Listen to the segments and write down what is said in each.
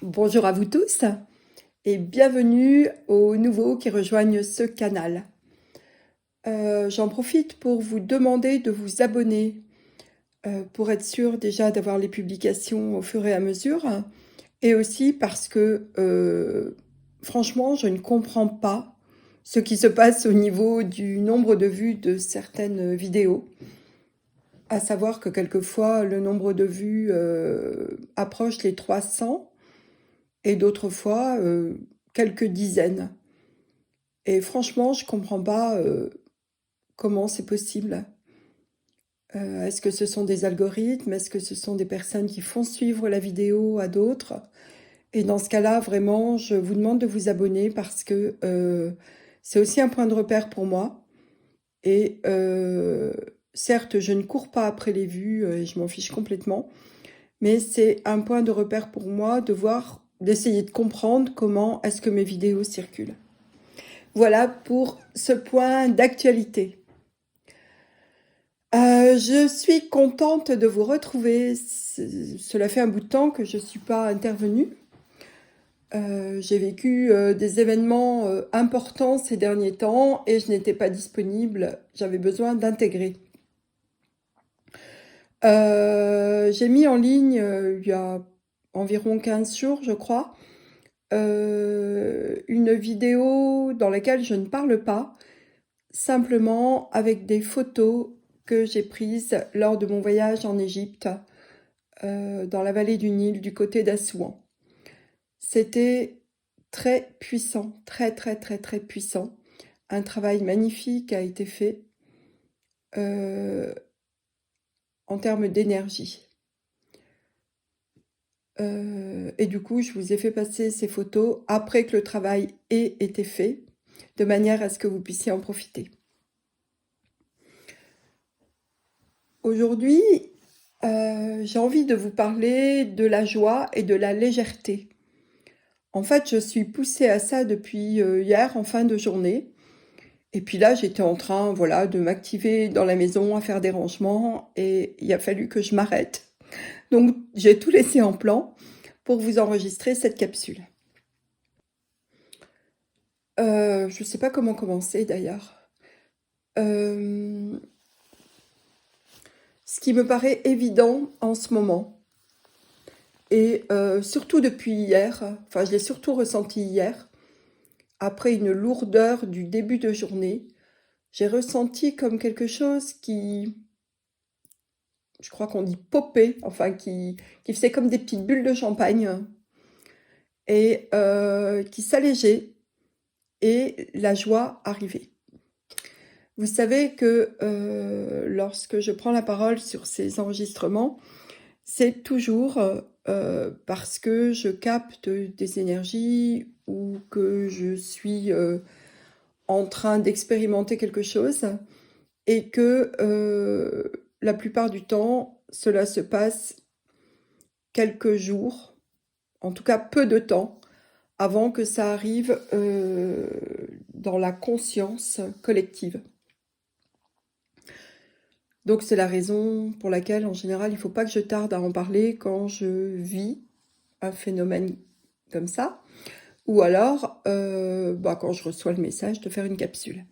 Bonjour à vous tous et bienvenue aux nouveaux qui rejoignent ce canal. J'en profite pour vous demander de vous abonner pour être sûr déjà d'avoir les publications au fur et à mesure et aussi parce que franchement je ne comprends pas ce qui se passe au niveau du nombre de vues de certaines vidéos. À savoir que quelquefois le nombre de vues approche les 300 et d'autres fois quelques dizaines. Et franchement, je comprends pas comment c'est possible. Est-ce que ce sont des algorithmes? Est-ce que ce sont des personnes qui font suivre la vidéo à d'autres? Et dans ce cas-là, vraiment, je vous demande de vous abonner parce que c'est aussi un point de repère pour moi. Et certes, je ne cours pas après les vues et je m'en fiche complètement, mais c'est un point de repère pour moi de voir, d'essayer de comprendre comment est-ce que mes vidéos circulent. Voilà pour ce point d'actualité. Je suis contente de vous retrouver. Cela fait un bout de temps que je ne suis pas intervenue. J'ai vécu des événements importants ces derniers temps et je n'étais pas disponible. J'avais besoin d'intégrer. J'ai mis en ligne il y a environ 15 jours, je crois, une vidéo dans laquelle je ne parle pas, simplement avec des photos que j'ai prises lors de mon voyage en Égypte, dans la vallée du Nil, du côté d'Assouan. C'était très puissant, très très très très puissant. Un travail magnifique a été fait en termes d'énergie. Et du coup, je vous ai fait passer ces photos après que le travail ait été fait, de manière à ce que vous puissiez en profiter. Aujourd'hui, j'ai envie de vous parler de la joie et de la légèreté. En fait, je suis poussée à ça depuis hier en fin de journée. Et puis là, j'étais en train, voilà, de m'activer dans la maison, à faire des rangements, et il a fallu que je m'arrête. Donc, j'ai tout laissé en plan pour vous enregistrer cette capsule. Je ne sais pas comment commencer d'ailleurs. Ce qui me paraît évident en ce moment, et surtout depuis hier, enfin je l'ai surtout ressenti hier, après une lourdeur du début de journée, j'ai ressenti comme quelque chose qui, je crois qu'on dit popper, enfin qui faisait comme des petites bulles de champagne et qui s'allégeait et la joie arrivait. Vous savez que lorsque je prends la parole sur ces enregistrements, c'est toujours parce que je capte des énergies ou que je suis en train d'expérimenter quelque chose et que la plupart du temps, cela se passe quelques jours, en tout cas peu de temps, avant que ça arrive dans la conscience collective. Donc c'est la raison pour laquelle, en général, il ne faut pas que je tarde à en parler quand je vis un phénomène comme ça, ou alors quand je reçois le message de faire une capsule.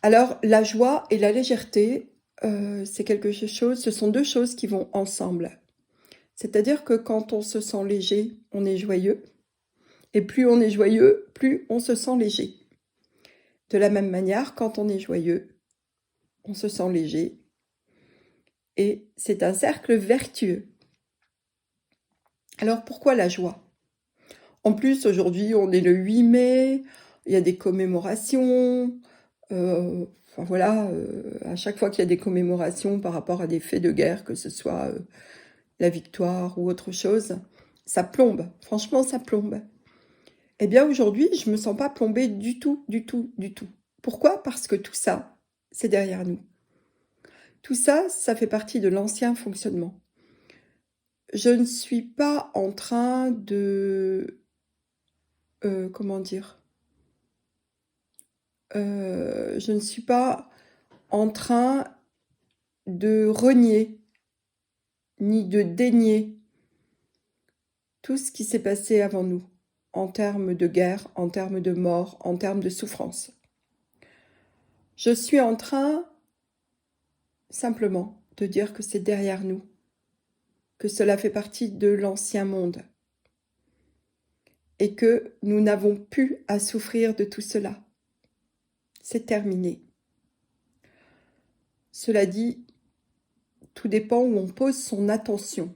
Alors la joie et la légèreté, c'est quelque chose, ce sont deux choses qui vont ensemble. C'est-à-dire que quand on se sent léger, on est joyeux, et plus on est joyeux, plus on se sent léger. De la même manière, quand on est joyeux, on se sent léger, et c'est un cercle vertueux. Alors pourquoi la joie? En plus, aujourd'hui, on est le 8 mai, il y a des commémorations, enfin voilà, à chaque fois qu'il y a des commémorations par rapport à des faits de guerre, que ce soit la victoire ou autre chose, ça plombe, franchement ça plombe. Eh bien aujourd'hui, je me sens pas plombée du tout, du tout, du tout. Pourquoi? Parce que tout ça, c'est derrière nous. Tout ça, ça fait partie de l'ancien fonctionnement. Je ne suis pas en train de... comment dire? Je ne suis pas en train de renier, ni de dénier tout ce qui s'est passé avant nous, en termes de guerre, en termes de mort, en termes de souffrance. Je suis en train, simplement, de dire que c'est derrière nous, que cela fait partie de l'ancien monde, et que nous n'avons plus à souffrir de tout cela. C'est terminé. Cela dit, tout dépend où on pose son attention.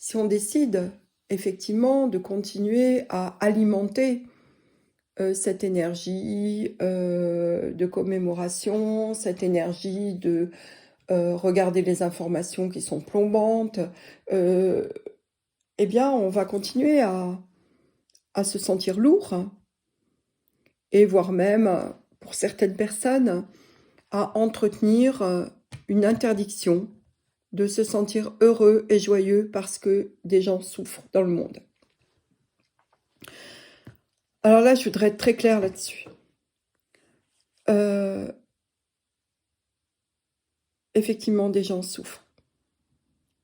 Si on décide effectivement de continuer à alimenter cette énergie de commémoration, cette énergie de regarder les informations qui sont plombantes, eh bien on va continuer à se sentir lourd, et voire même, pour certaines personnes, à entretenir une interdiction de se sentir heureux et joyeux parce que des gens souffrent dans le monde. Alors là, je voudrais être très claire là-dessus. Effectivement, des gens souffrent.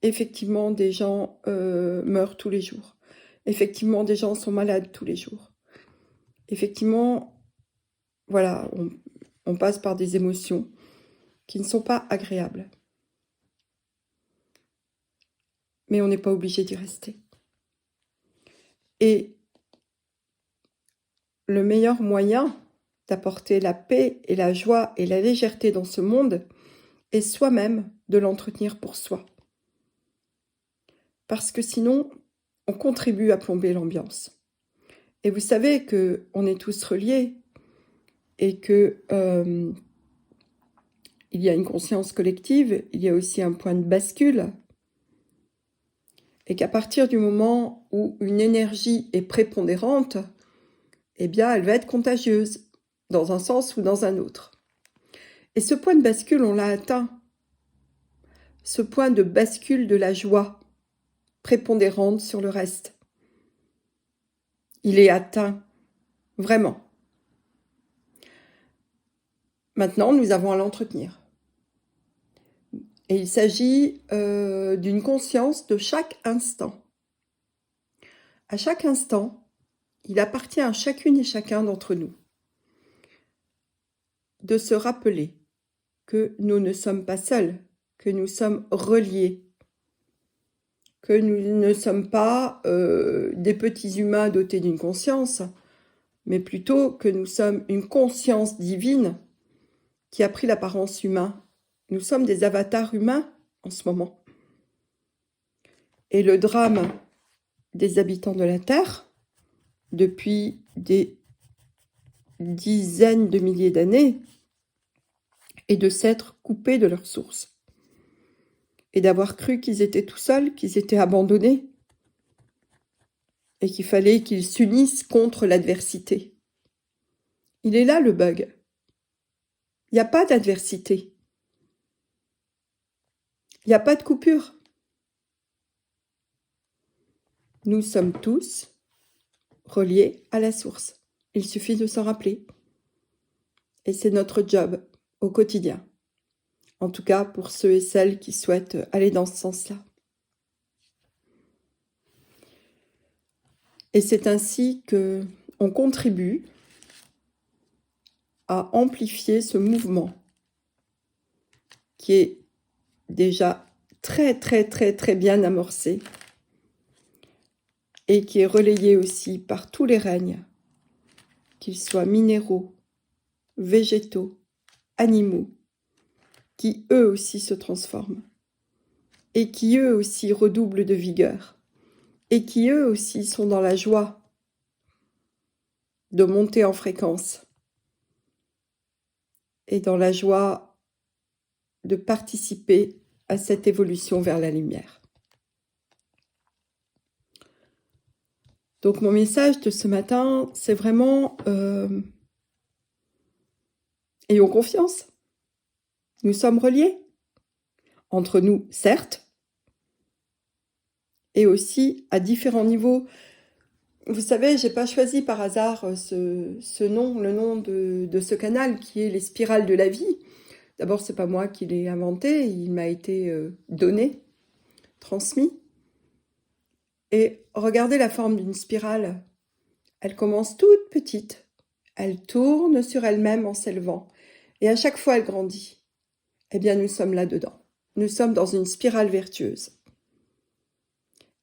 Effectivement, des gens meurent tous les jours. Effectivement, des gens sont malades tous les jours. Effectivement, voilà, on passe par des émotions qui ne sont pas agréables. Mais on n'est pas obligé d'y rester. Et le meilleur moyen d'apporter la paix et la joie et la légèreté dans ce monde est soi-même de l'entretenir pour soi. Parce que sinon, on contribue à plomber l'ambiance. Et vous savez qu'on est tous reliés et que il y a une conscience collective, il y a aussi un point de bascule, et qu'à partir du moment où une énergie est prépondérante, eh bien, elle va être contagieuse, dans un sens ou dans un autre. Et ce point de bascule, on l'a atteint. Ce point de bascule de la joie, prépondérante sur le reste. Il est atteint, vraiment. Maintenant, nous avons à l'entretenir. Et il s'agit d'une conscience de chaque instant. À chaque instant, il appartient à chacune et chacun d'entre nous de se rappeler que nous ne sommes pas seuls, que nous sommes reliés, que nous ne sommes pas des petits humains dotés d'une conscience, mais plutôt que nous sommes une conscience divine qui a pris l'apparence humaine. Nous sommes des avatars humains en ce moment. Et le drame des habitants de la Terre, depuis des dizaines de milliers d'années, est de s'être coupés de leur source. Et d'avoir cru qu'ils étaient tout seuls, qu'ils étaient abandonnés, et qu'il fallait qu'ils s'unissent contre l'adversité. Il est là le bug. Il n'y a pas d'adversité. Il n'y a pas de coupure. Nous sommes tous reliés à la source. Il suffit de s'en rappeler. Et c'est notre job au quotidien. En tout cas, pour ceux et celles qui souhaitent aller dans ce sens-là. Et c'est ainsi qu'on contribue à amplifier ce mouvement qui est déjà très, très, très, très bien amorcé et qui est relayé aussi par tous les règnes, qu'ils soient minéraux, végétaux, animaux, qui eux aussi se transforment et qui eux aussi redoublent de vigueur et qui eux aussi sont dans la joie de monter en fréquence et dans la joie de participer à cette évolution vers la lumière. Donc mon message de ce matin, c'est vraiment ayons confiance. Nous sommes reliés. Entre nous, certes, et aussi à différents niveaux. Vous savez, j'ai pas choisi par hasard ce nom, le nom de ce canal qui est les spirales de la vie. D'abord, c'est pas moi qui l'ai inventé, il m'a été donné, transmis. Et regardez la forme d'une spirale. Elle commence toute petite. Elle tourne sur elle-même en s'élevant. Et à chaque fois, elle grandit. Eh bien, nous sommes là-dedans. Nous sommes dans une spirale vertueuse.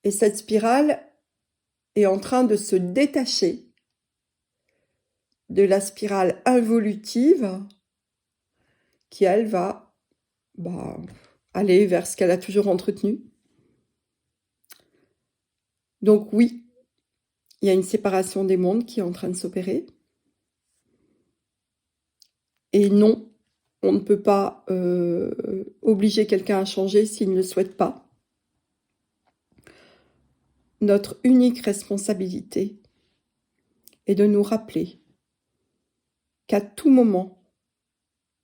Et cette spirale est en train de se détacher de la spirale involutive qui, elle, va aller vers ce qu'elle a toujours entretenu. Donc oui, il y a une séparation des mondes qui est en train de s'opérer. Et non, on ne peut pas obliger quelqu'un à changer s'il ne le souhaite pas. Notre unique responsabilité est de nous rappeler qu'à tout moment,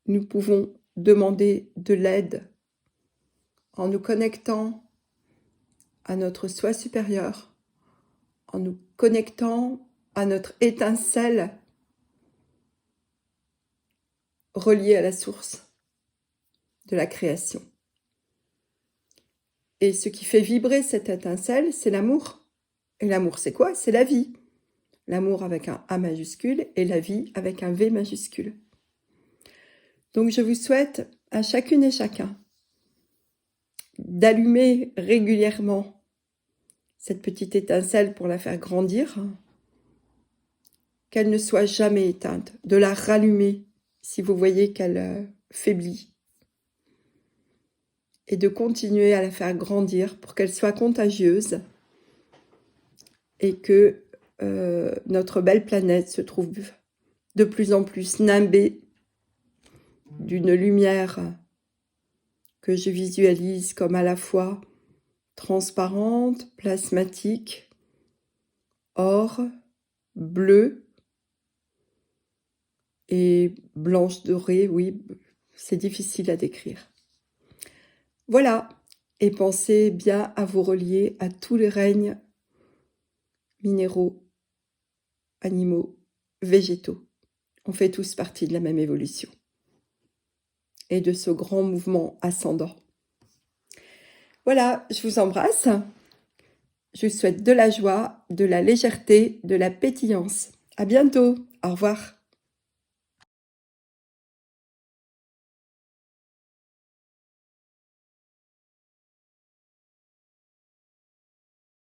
nous pouvons demander de l'aide en nous connectant à notre soi supérieur, en nous connectant à notre étincelle reliée à la source de la création. Et ce qui fait vibrer cette étincelle, c'est l'amour. Et l'amour, c'est quoi? C'est la vie. L'amour avec un A majuscule et la vie avec un V majuscule. Donc je vous souhaite à chacune et chacun d'allumer régulièrement cette petite étincelle pour la faire grandir, qu'elle ne soit jamais éteinte, de la rallumer si vous voyez qu'elle faiblit, et de continuer à la faire grandir pour qu'elle soit contagieuse et que notre belle planète se trouve de plus en plus nimbée d'une lumière que je visualise comme à la fois transparente, plasmatique, or, bleu et blanche dorée, oui, c'est difficile à décrire. Voilà, et pensez bien à vous relier à tous les règnes minéraux, animaux, végétaux. On fait tous partie de la même évolution et de ce grand mouvement ascendant. Voilà, je vous embrasse. Je vous souhaite de la joie, de la légèreté, de la pétillance. À bientôt. Au revoir.